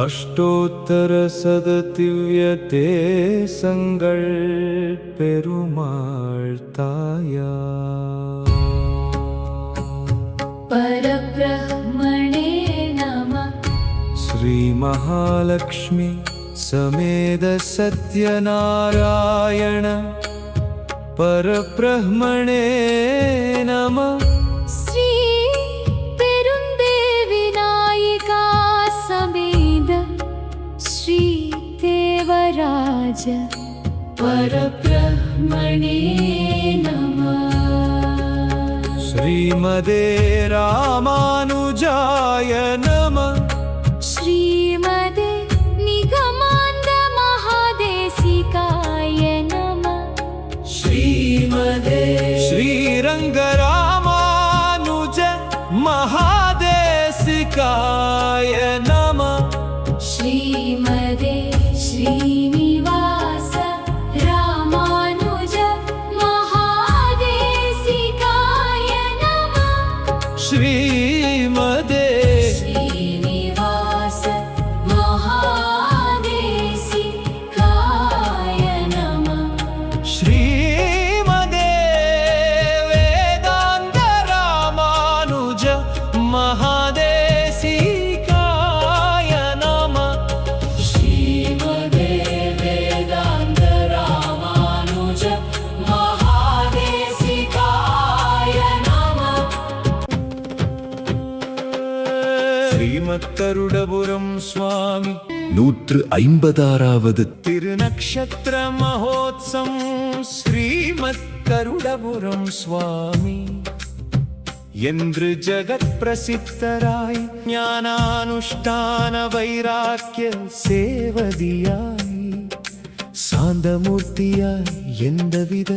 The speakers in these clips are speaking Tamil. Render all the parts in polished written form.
அஷ்டோத்தர சததிவ்யதே சங்கள் பெருமாள் தாயா பரபிரஹ்மணே நமः. ஸ்ரீ மகாலக்ஷ்மி சமேத சத்யநாராயண பரபிரஹ்மணே நமः. ஸ்ரீ பெருந்தேவி நாயிகா சமேத ஸ்ரீ தேவராஜ பரபிரஹ்மணே நமः. ஸ்ரீமதே ராமானுஜாய நமः. ஸ்ரீமதே நிகமாந்த மகாதேசிகாய நமः. ஸ்ரீமதே ஸ்ரீரங்கராமானுஜ மகாதேசிகாய நமः. ஸ்ரீமதே ஸ்ரீனிவாச ராமானுஜ மகாதேசிகாய நமः. ஸ்ரீமதே ஸ்ரீனிவாச மகாதேசிகாய நமः. ஸ்ரீமதே வேதாந்த ராமானுஜ மகாதேசிகாய நமः. ஸ்ரீமதே வேதாந்த ராமானுஜ மகாதேசிகாய நமः. ஸ்ரீமத்கருடபுரம் சுவாமி 156வது திருநக்ஷத்திர மகோத்சவம். ஸ்ரீமத்கருடபுரம் சுவாமி என்று ஜகத் பிரசித்தராய் ஞானானுஷ்டான வைராக்கிய சேவதியாய் சாந்தமூர்த்தியாய் எந்தவித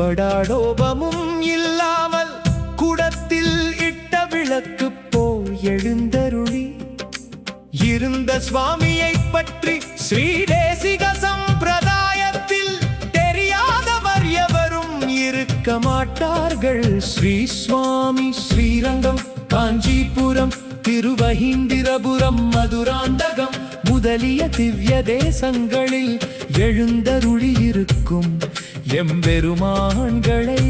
படாடோபமும் இல்லாமல் குடத்தில் இட்ட விளக்கு போல் எழுந்தருளி இருந்த சுவாமியை பற்றி ஸ்ரீதேசிக சம்பிரதாயத்தில் தெரியாதவர் எவரும் இருக்க மாட்டார்கள். ஸ்ரீ சுவாமி ஸ்ரீரங்கம், காஞ்சிபுரம், திருவஹீந்திரபுரம், மதுராந்தகம் முதலிய திவ்ய தேசங்களில் எழுந்தருளி இருக்கும் எம்பெருமான்களை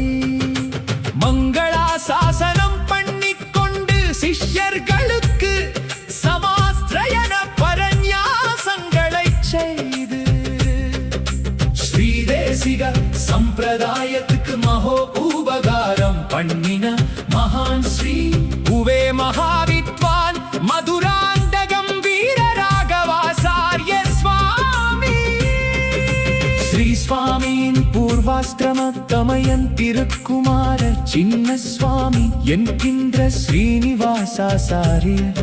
மங்களாசாசனம் பண்ணிக்கொண்டு சிஷ்யர்களுக்கு சமாஸ்திரயண பரநியாசங்களை செய்து ஸ்ரீதேசிக சம்பிரதாயத்துக்கு மகோ உபகாரம் பண்ணின மகான் ஸ்ரீ உவே மகாவித்வான் மதுராந்தகம் வீரராகவாசாரிய சுவாமி. ஸ்ரீ சுவாமியின் பூர்வாஸ்திரம தமயன் திருக்குமார சின்ன சுவாமி என்கின்ற ஸ்ரீனிவாசாசாரியர்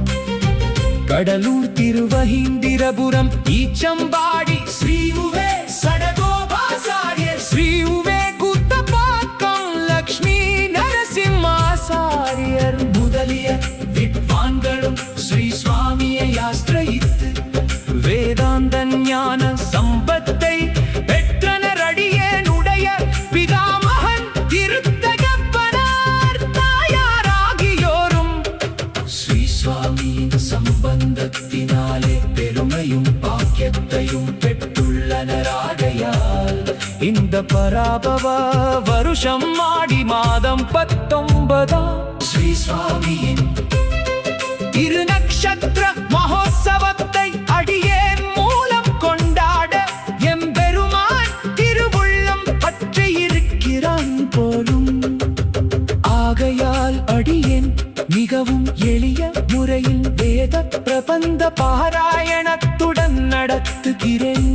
கடலூர் திருவஹீந்திரபுரம் ஈச்சம்பாடி ஸ்ரீ உவே சடகோபாசாரியர் ஸ்ரீ உவே குத்தப்பாக்கம் லக்ஷ்மி நரசிம்மாசாரியர் முதலிய வித்வான்களும் ஸ்ரீ சுவாமியை ஆசிரயித்து வேதாந்த ஞான சம்பத்தை பெற்றனர். அடியேனுடைய பிதாமகன் திருத்தகப்பனார் தாயாராகியோரும் ஸ்ரீ சுவாமியின் சம்பந்தத்தினாலே பெருமையும் பாக்கியத்தையும் பெற்றுள்ளனராகையால் இந்த பராபவ வருஷம் ஆடி மாதம் 19 ஸ்ரீ சுவாமியின் திருநக்ஷத்திர மகோத்சவத்தை அடியேன் மூலம் கொண்டாட எம்பெருமான் திருவுள்ளம் பற்றி இருக்கிறான் போலும். ஆகையால் அடியேன் மிகவும் எளிய முறையில் வேத பிரபந்த பாராயணத்துடன் நடத்துகிறேன்.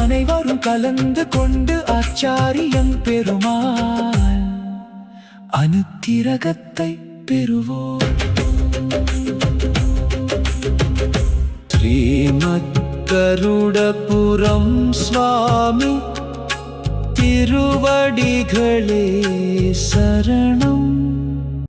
அனைவரும் கலந்து கொண்டு ஆச்சாரியன் பெருமாள் அனுக்கிரகத்தை பெறுவோம். ஸ்ரீமத்கருடபுரம் சுவாமி திருவடிகளே சரணம்.